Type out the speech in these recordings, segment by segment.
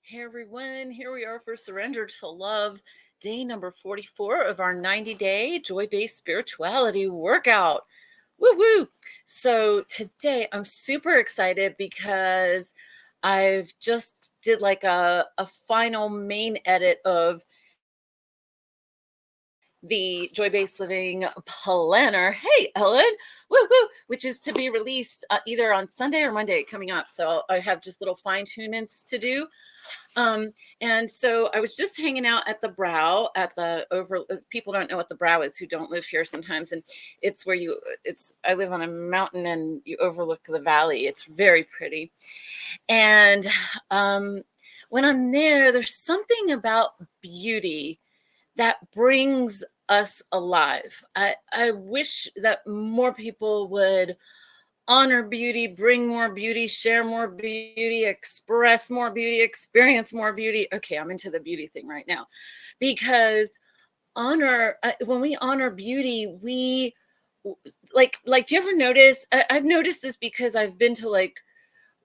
Hey everyone, here we are for Surrender to Love, day number 44 of our 90-day joy-based spirituality workout. Woo woo! So today I'm super excited because I've just did like a final main edit of the Joy Based Living Planner. Hey, Ellen, woo woo, which is to be released either on Sunday or Monday coming up. So I have just little fine tunements to do. And so I was just hanging out at the Brow at the people don't know what the Brow is who don't live here sometimes. And it's where I live on a mountain and you overlook the valley. It's very pretty. And when I'm there, there's something about beauty that brings us alive. I wish that more people would honor beauty, bring more beauty, share more beauty, express more beauty, experience more beauty. Okay, I'm into the beauty thing right now because when we honor beauty, we like do you ever notice? I've noticed this because I've been to like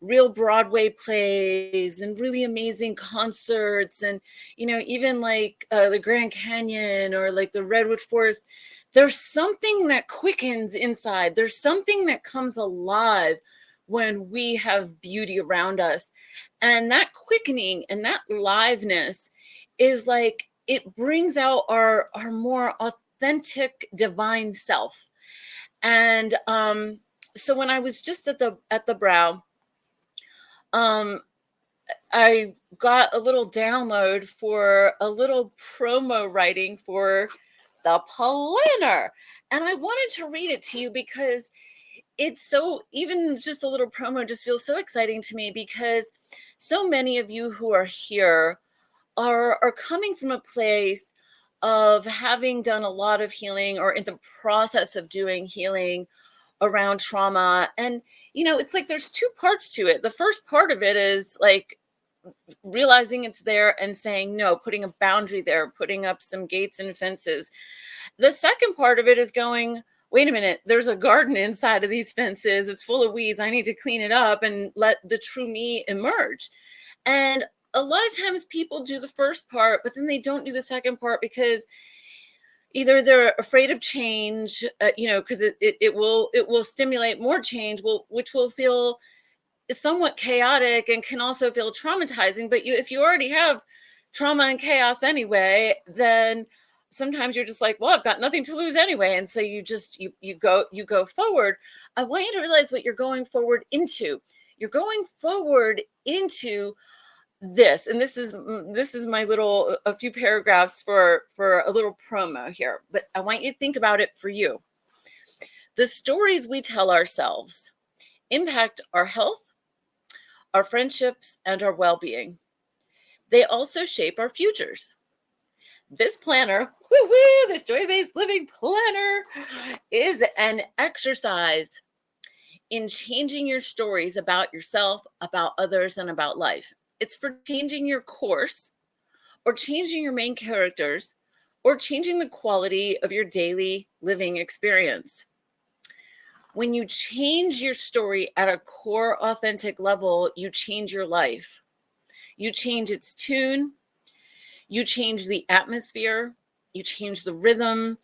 real Broadway plays and really amazing concerts and even like the Grand Canyon or like the Redwood Forest. There's something that quickens inside. There's something that comes alive when we have beauty around us. And that quickening and that liveness is like it brings out our more authentic divine self. And so when I was just at the Brow, I got a little download for a little promo writing for the planner. And I wanted to read it to you because even just a little promo just feels so exciting to me because so many of you who are here are coming from a place of having done a lot of healing or in the process of doing healing around trauma. And, it's like there's two parts to it. The first part of it is like realizing it's there and saying no, putting a boundary there, putting up some gates and fences. The second part of it is going, wait a minute, there's a garden inside of these fences. It's full of weeds. I need to clean it up and let the true me emerge. And a lot of times people do the first part, but then they don't do the second part because either they're afraid of change, because it will stimulate more change, which will feel somewhat chaotic and can also feel traumatizing. But if you already have trauma and chaos anyway, then sometimes you're just like, well, I've got nothing to lose anyway. And so you go forward. I want you to realize what you're going forward into. You're going forward into this, and this is my little a few paragraphs for a little promo here, but I want you to think about it for you. The stories we tell ourselves impact our health, our friendships, and our well-being. They also shape our futures. This planner, this Joy-Based Living Planner, is an exercise in changing your stories about yourself, about others, and about life. It's for changing your course or changing your main characters or changing the quality of your daily living experience. When you change your story at a core authentic level, you change your life. You change its tune. You change the atmosphere. You change the rhythm.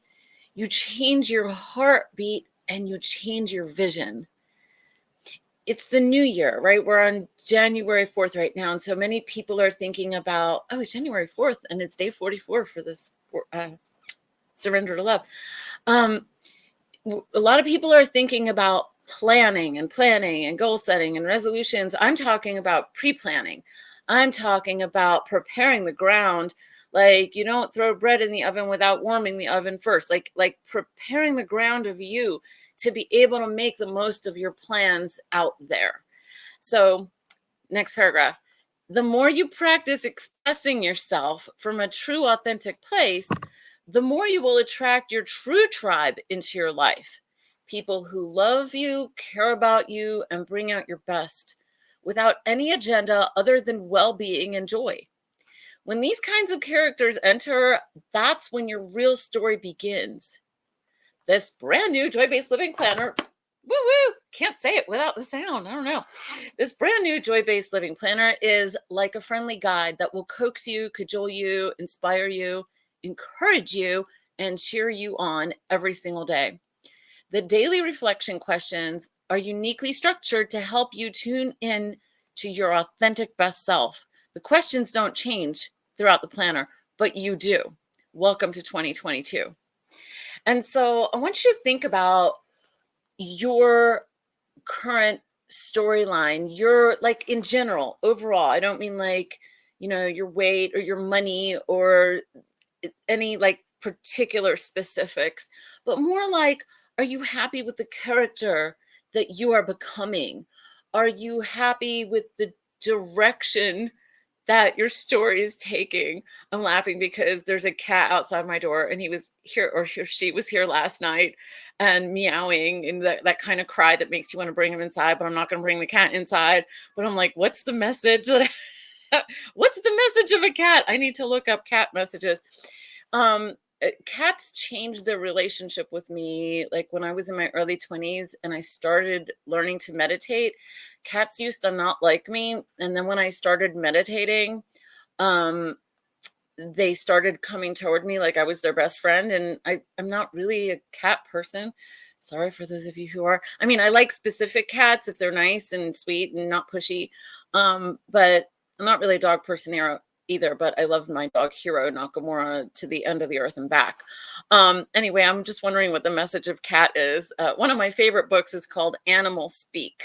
You change your heartbeat and you change your vision. It's the new year, right? We're on January 4th right now. And so many people are thinking about, oh, it's January 4th and it's day 44 for this Surrender to Love. A lot of people are thinking about planning and goal setting and resolutions. I'm talking about pre-planning. I'm talking about preparing the ground. Like you don't throw bread in the oven without warming the oven first. Like preparing the ground of you to be able to make the most of your plans out there. So next paragraph. The more you practice expressing yourself from a true, authentic place, the more you will attract your true tribe into your life. People who love you, care about you, and bring out your best without any agenda other than well-being and joy. When these kinds of characters enter, that's when your real story begins. This brand new Joy-Based Living Planner can't say it without the sound. I don't know. This brand new joy-based living planner is like a friendly guide that will coax you, cajole you, inspire you, encourage you, and cheer you on every single day. The daily reflection questions are uniquely structured to help you tune in to your authentic best self. The questions don't change throughout the planner, but you do. Welcome to 2022. And so I want you to think about your current storyline, your, like, in general, overall. I don't mean like, your weight or your money or any like particular specifics, but more like, are you happy with the character that you are becoming? Are you happy with the direction that your story is taking? I'm laughing because there's a cat outside my door, and he was here, or she was here last night, and meowing, and that kind of cry that makes you want to bring him inside, but I'm not going to bring the cat inside. But I'm like, what's the message that what's the message of a cat? I need to look up cat messages. Cats changed their relationship with me like when I was in my early 20s and I started learning to meditate. Cats used to not like me, and then when I started meditating, um they started coming toward me like I was their best friend. And I'm not really a cat person. Sorry for those of you who are. I mean, I like specific cats if they're nice and sweet and not pushy. But I'm not really a dog person either, but I love my dog Hero Nakamura to the end of the earth and back. Anyway, I'm just wondering what the message of cat is. One of my favorite books is called Animal Speak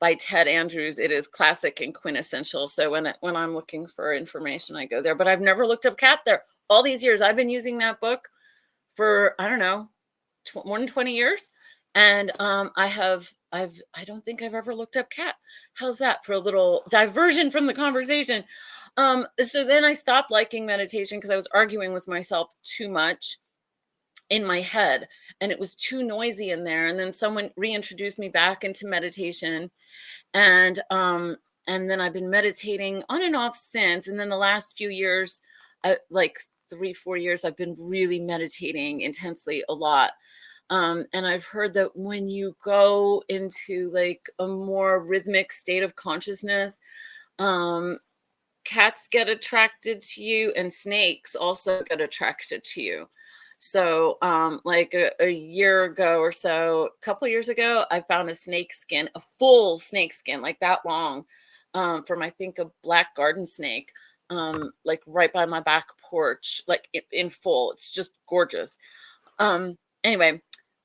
by Ted Andrews. It is classic and quintessential. So when I'm looking for information, I go there. But I've never looked up cat there. All these years, I've been using that book for, I don't know, more than 20 years. And I don't think I've ever looked up cat. How's that for a little diversion from the conversation? So then I stopped liking meditation because I was arguing with myself too much in my head, and it was too noisy in there. And then someone reintroduced me back into meditation, and then I've been meditating on and off since. And then the last few years, like 3-4 years, I've been really meditating intensely a lot. And I've heard that when you go into like a more rhythmic state of consciousness, cats get attracted to you, and snakes also get attracted to you. So like a year ago or so, a couple years ago, I found a snake skin, a full snake skin, like that long, from, I think, a black garden snake, like right by my back porch, like in full. It's just gorgeous. Anyway,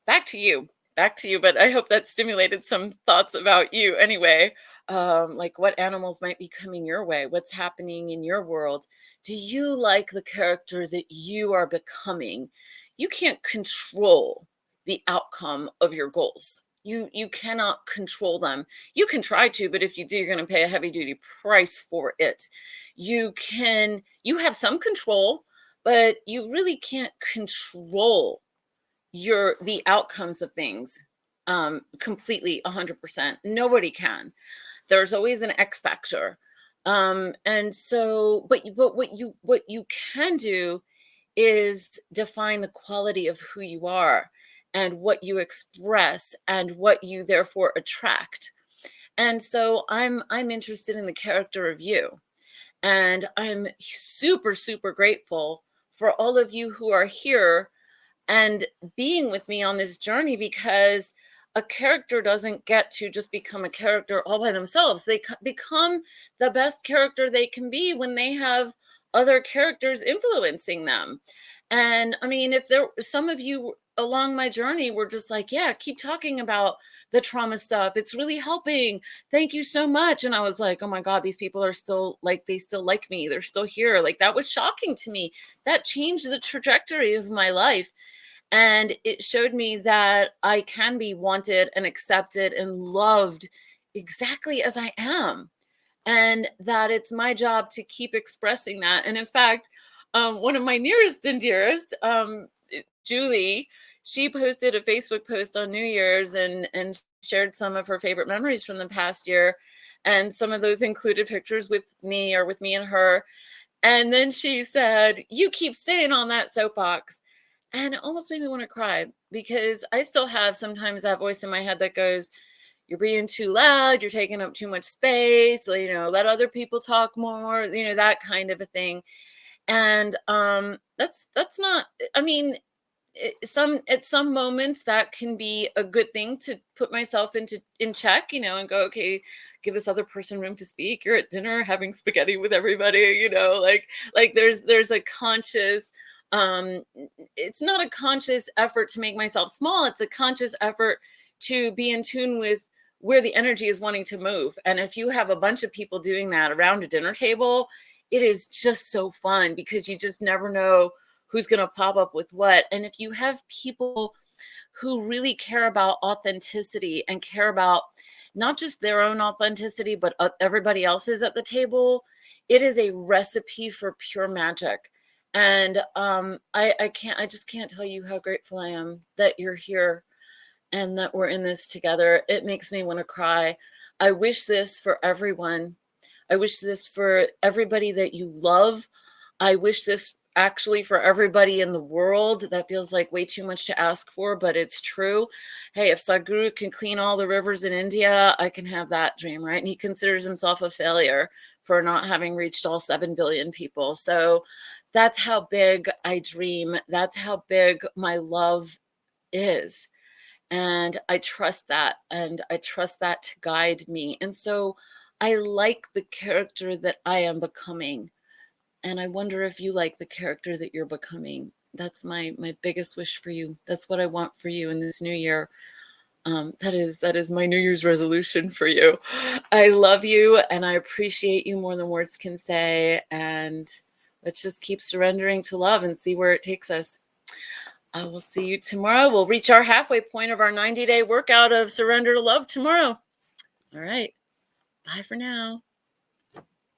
back to you. But I hope that stimulated some thoughts about you anyway. Like what animals might be coming your way, what's happening in your world. Do you like the character that you are becoming? You can't control the outcome of your goals. You cannot control them. You can try to, but if you do, you're going to pay a heavy duty price for it. You have some control, but you really can't control the outcomes of things completely 100%. Nobody can. There's always an X factor. And so, but what you can do is define the quality of who you are and what you express and what you therefore attract. And so I'm interested in the character of you. And I'm super, super grateful for all of you who are here and being with me on this journey, because a character doesn't get to just become a character all by themselves. They become the best character they can be when they have other characters influencing them. And I mean, if some of you along my journey were just like, yeah, keep talking about the trauma stuff, it's really helping, thank you so much. And I was like, oh my God, these people are still like, they still like me, they're still here. Like, that was shocking to me. That changed the trajectory of my life. And it showed me that I can be wanted and accepted and loved exactly as I am. And that it's my job to keep expressing that. And in fact, one of my nearest and dearest, Julie, she posted a Facebook post on New Year's and shared some of her favorite memories from the past year. And some of those included pictures with me or with me and her. And then she said, "You keep staying on that soapbox." And it almost made me want to cry, because I still have sometimes that voice in my head that goes, you're being too loud, you're taking up too much space, let other people talk more, that kind of a thing. And that's not, I mean, at some moments that can be a good thing to put myself in check, and go, okay, give this other person room to speak. You're at dinner having spaghetti with everybody, like there's a conscious, it's not a conscious effort to make myself small. It's a conscious effort to be in tune with where the energy is wanting to move. And if you have a bunch of people doing that around a dinner table, it is just so fun, because you just never know who's going to pop up with what. And if you have people who really care about authenticity and care about not just their own authenticity, but everybody else's at the table, it is a recipe for pure magic. And I just can't tell you how grateful I am that you're here and that we're in this together. It makes me want to cry. I wish this for everyone. I wish this for everybody that you love. I wish this actually for everybody in the world. That feels like way too much to ask for, but it's true. Hey, if Sadhguru can clean all the rivers in India, I can have that dream, right? And he considers himself a failure for not having reached all 7 billion people. So that's how big I dream. That's how big my love is. And I trust that. And I trust that to guide me. And so I like the character that I am becoming. And I wonder if you like the character that you're becoming. That's my biggest wish for you. That's what I want for you in this new year. That is my New Year's resolution for you. I love you and I appreciate you more than words can say. And let's just keep surrendering to love and see where it takes us. I will see you tomorrow. We'll reach our halfway point of our 90-day workout of surrender to love tomorrow. All right. Bye for now.